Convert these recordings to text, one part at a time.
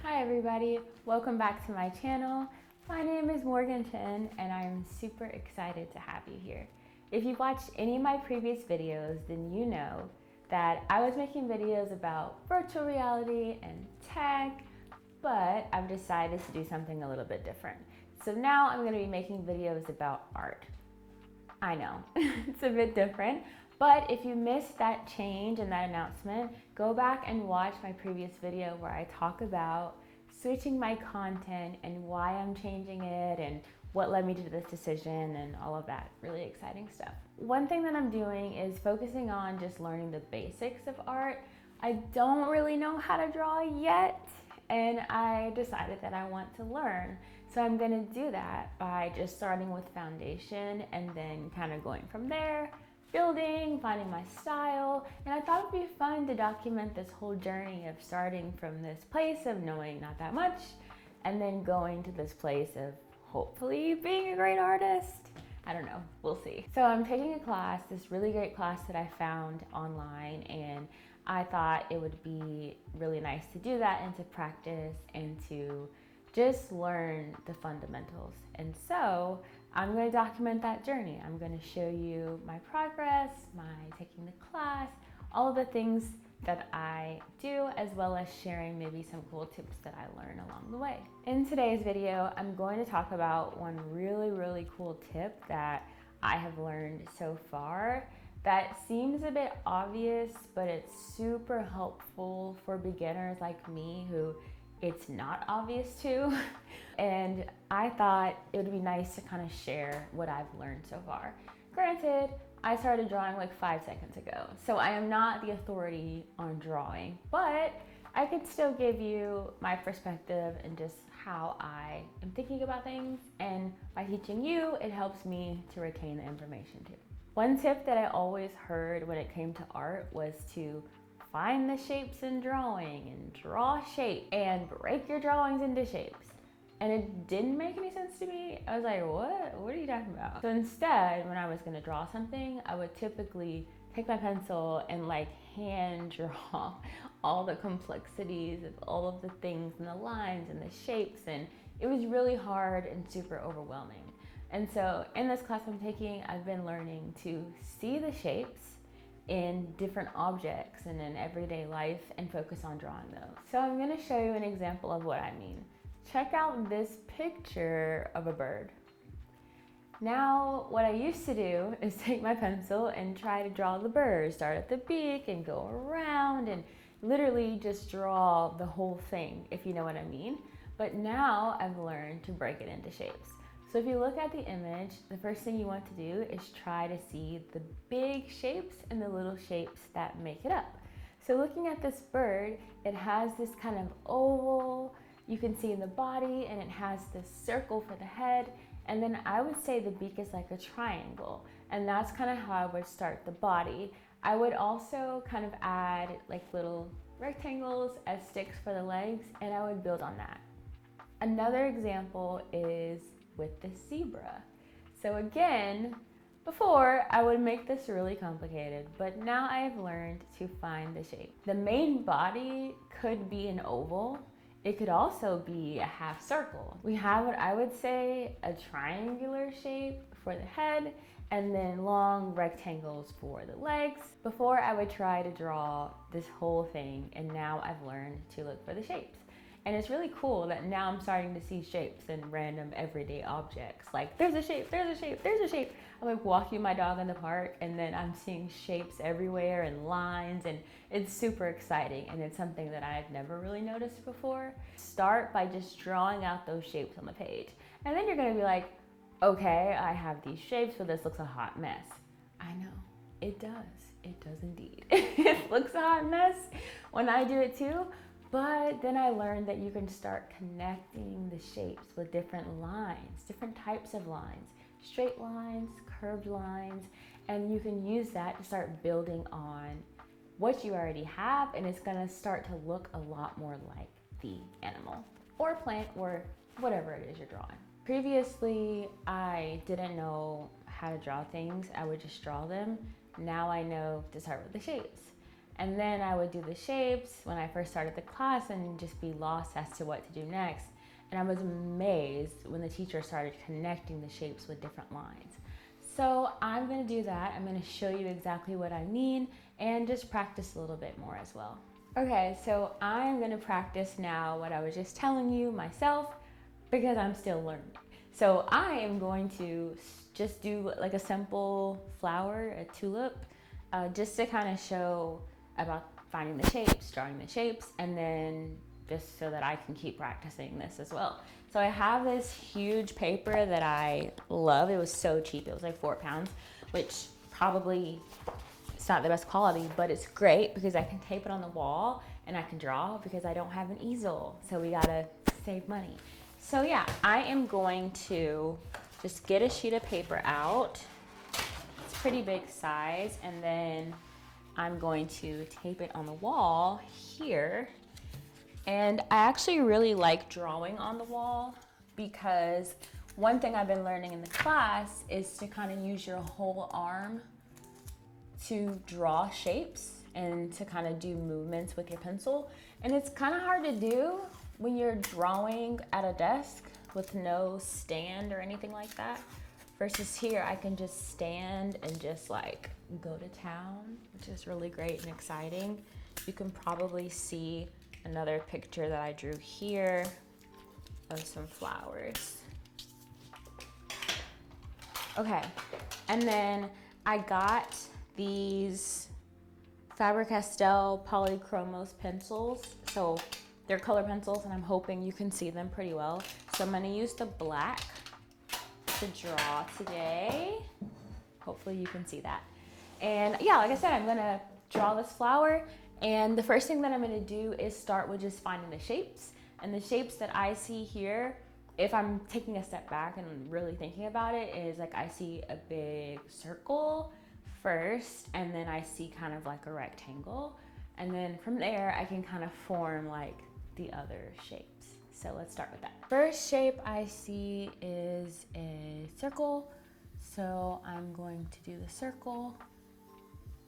Hi everybody, welcome back to my channel. My name is Morgan Chen and I'm super excited to have you here. If you've watched any of my previous videos, then you know that I was making videos about virtual reality and tech, but I've decided to do something a little bit different. So now I'm going to be making videos about art. I know, it's a bit different, but if you missed that change and that announcement, go back and watch my previous video where I talk about switching my content and why I'm changing it and what led me to this decision and all of that really exciting stuff. One thing that I'm doing is focusing on just learning the basics of art. I don't really know how to draw yet, and I decided that I want to learn. So I'm gonna do that by just starting with foundation and then kind of going from there, building, finding my style. And I thought it'd be fun to document this whole journey of starting from this place of knowing not that much and then going to this place of hopefully being a great artist. I don't know, we'll see. So I'm taking a class, this really great class that I found online, and I thought it would be really nice to do that and to practice and to just learn the fundamentals. And so I'm going to document that journey. I'm going to show you my progress, my taking the class, all of the things that I do, as well as sharing maybe some cool tips that I learn along the way. In today's video, I'm going to talk about one really cool tip that I have learned so far that seems a bit obvious, but it's super helpful for beginners like me who it's not obvious to. And I thought it would be nice to kind of share what I've learned so far. Granted, I started drawing like 5 seconds ago, so I am not the authority on drawing, but I could still give you my perspective and just how I am thinking about things. And by teaching you, it helps me to retain the information too. One tip that I always heard when it came to art was to find the shapes in drawing and draw shape and break your drawings into shapes. And it didn't make any sense to me. I was like, what are you talking about? So instead, when I was gonna draw something, I would typically take my pencil and like hand draw all the complexities of all of the things and the lines and the shapes. And it was really hard and super overwhelming. And so in this class I'm taking, I've been learning to see the shapes in different objects and in everyday life and focus on drawing those. So I'm gonna show you an example of what I mean. Check out this picture of a bird. Now, what I used to do is take my pencil and try to draw the bird, start at the beak and go around and literally just draw the whole thing, if you know what I mean. But now I've learned to break it into shapes. So if you look at the image, the first thing you want to do is try to see the big shapes and the little shapes that make it up. So looking at this bird, it has this kind of oval, you can see in the body, and it has this circle for the head. And then I would say the beak is like a triangle. And that's kind of how I would start the body. I would also kind of add like little rectangles as sticks for the legs, and I would build on that. Another example is with the zebra. So again, before I would make this really complicated, but now I've learned to find the shape. The main body could be an oval. It could also be a half circle. We have what I would say a triangular shape for the head and then long rectangles for the legs. Before I would try to draw this whole thing, and now I've learned to look for the shapes. And it's really cool that now I'm starting to see shapes in random everyday objects. Like there's a shape, there's a shape, there's a shape. I'm like walking my dog in the park and then I'm seeing shapes everywhere and lines, and it's super exciting, and it's something that I've never really noticed before. Start by just drawing out those shapes on the page. And then you're gonna be like, okay, I have these shapes, but this looks a hot mess. I know, it does indeed. It looks a hot mess when I do it too. But then I learned that you can start connecting the shapes with different lines, different types of lines, straight lines, curved lines, and you can use that to start building on what you already have, and it's gonna start to look a lot more like the animal or plant or whatever it is you're drawing. Previously, I didn't know how to draw things. I would just draw them. Now I know to start with the shapes. And then I would do the shapes when I first started the class and just be lost as to what to do next. And I was amazed when the teacher started connecting the shapes with different lines. So I'm gonna do that. I'm gonna show you exactly what I mean and just practice a little bit more as well. Okay, so I'm gonna practice now what I was just telling you myself because I'm still learning. So I am going to just do like a simple flower, a tulip, just to kind of show about finding the shapes, drawing the shapes, and then just so that I can keep practicing this as well. So I have this huge paper that I love. It was so cheap. It was like 4 pounds, which probably it's not the best quality, but it's great because I can tape it on the wall and I can draw because I don't have an easel. So we gotta save money. So yeah, I am going to just get a sheet of paper out. It's a pretty big size, and then I'm going to tape it on the wall here. And I actually really like drawing on the wall because one thing I've been learning in the class is to kind of use your whole arm to draw shapes and to kind of do movements with your pencil. And it's kind of hard to do when you're drawing at a desk with no stand or anything like that. Versus here, I can just stand and just like go to town, which is really great and exciting. You can probably see another picture that I drew here of some flowers. Okay, and then I got these Faber-Castell Polychromos pencils. So they're color pencils and I'm hoping you can see them pretty well. So I'm gonna use the black to draw today. Hopefully you can see that. And yeah, like I said, I'm gonna draw this flower, and the first thing that I'm gonna do is start with just finding the shapes. And the shapes that I see here, if I'm taking a step back and really thinking about it, is like I see a big circle first, and then I see kind of like a rectangle. And then from there, I can kind of form like the other shapes. So let's start with that. First shape I see is a circle. So I'm going to do the circle,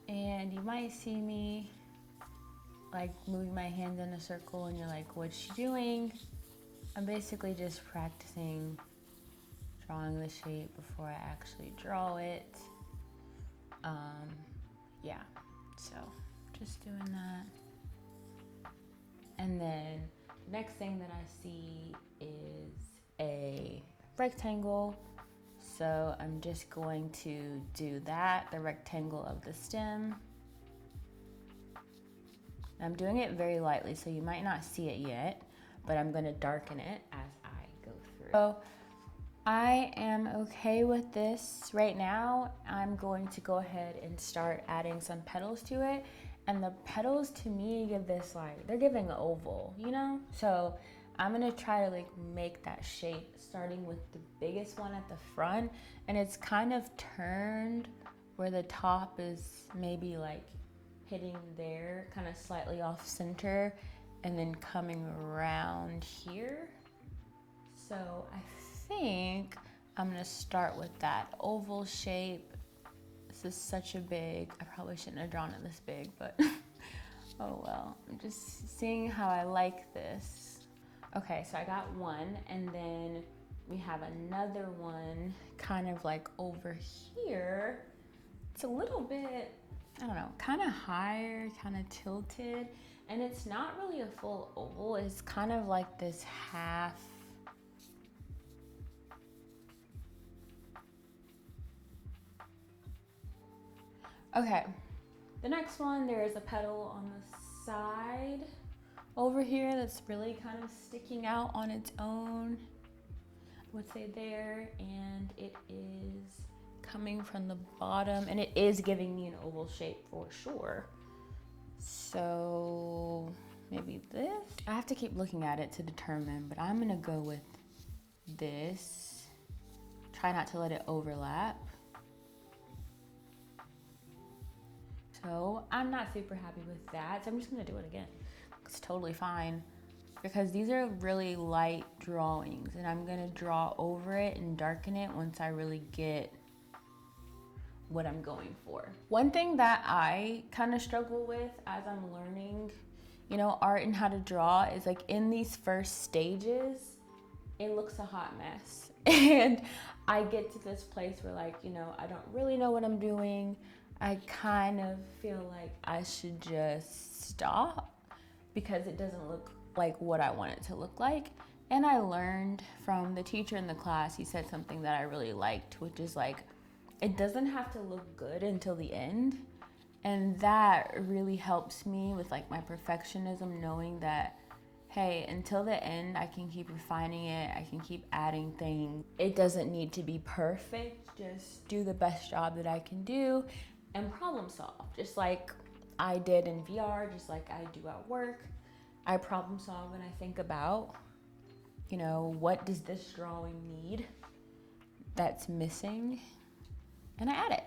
and you might see me like moving my hands in a circle and you're like, what's she doing? I'm basically just practicing drawing the shape before I actually draw it. Yeah, so just doing that. And then the next thing that I see is a rectangle. So I'm just going to do that, the rectangle of the stem. I'm doing it very lightly, so you might not see it yet, but I'm gonna darken it as I go through. So I am okay with this right now. I'm going to go ahead and start adding some petals to it. And the petals to me give this like, they're giving an oval, you know? So I'm gonna try to like make that shape starting with the biggest one at the front, and it's kind of turned where the top is maybe like hitting there, kind of slightly off center, and then coming around here. So I think I'm gonna start with that oval shape. This is such a big, I probably shouldn't have drawn it this big, but oh well. I'm just seeing how I like this. Okay, so I got one, and then we have another one kind of like over here. It's a little bit, I don't know, kind of higher, kind of tilted, and it's not really a full oval. It's kind of like this half. Okay, the next one, there is a petal on the side over here that's really kind of sticking out on its own, I would say there, and it is coming from the bottom, and it is giving me an oval shape for sure. So maybe this. I have to keep looking at it to determine, but I'm gonna go with this. Try not to let it overlap. So I'm not super happy with that, so I'm just gonna do it again. It's totally fine because these are really light drawings, and I'm gonna draw over it and darken it once I really get what I'm going for. One thing that I kind of struggle with as I'm learning, you know, art and how to draw is like in these first stages, it looks a hot mess. And I get to this place where like, you know, I don't really know what I'm doing. I kind of feel like I should just stop because it doesn't look like what I want it to look like. And I learned from the teacher in the class, he said something that I really liked, which is like, it doesn't have to look good until the end. And that really helps me with like my perfectionism, knowing that, hey, until the end, I can keep refining it. I can keep adding things. It doesn't need to be perfect. Just do the best job that I can do and problem solve. Just like I did in VR, just like I do at work. I problem solve when I think about, you know, what does this drawing need that's missing? And I add it.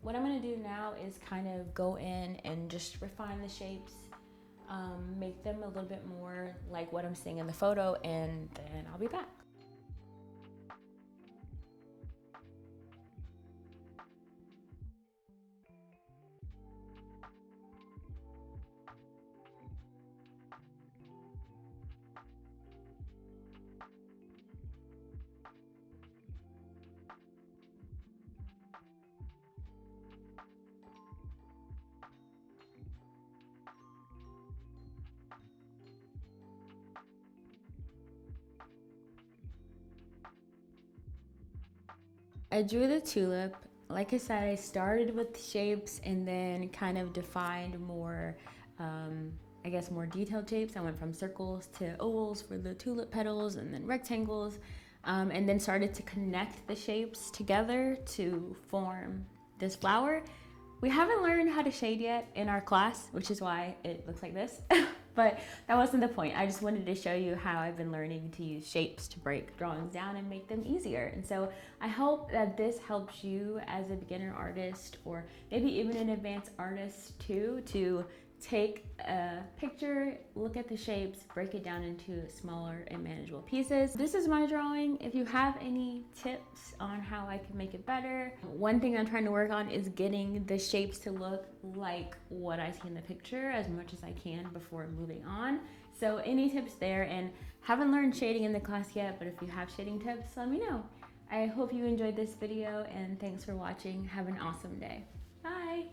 What I'm gonna do now is kind of go in and just refine the shapes, make them a little bit more like what I'm seeing in the photo, and then I'll be back. I drew the tulip. Like I said, I started with shapes and then kind of defined more, I guess, more detailed shapes. I went from circles to ovals for the tulip petals and then rectangles, and then started to connect the shapes together to form this flower. We haven't learned how to shade yet in our class, which is why it looks like this. But that wasn't the point. I just wanted to show you how I've been learning to use shapes to break drawings down and make them easier. And so I hope that this helps you as a beginner artist, or maybe even an advanced artist too, to take a picture, look at the shapes, break it down into smaller and manageable pieces. This is my drawing. If you have any tips on how I can make it better, one thing I'm trying to work on is getting the shapes to look like what I see in the picture as much as I can before moving on. So any tips there? And haven't learned shading in the class yet, but if you have shading tips, let me know. I hope you enjoyed this video, and thanks for watching. Have an awesome day. Bye.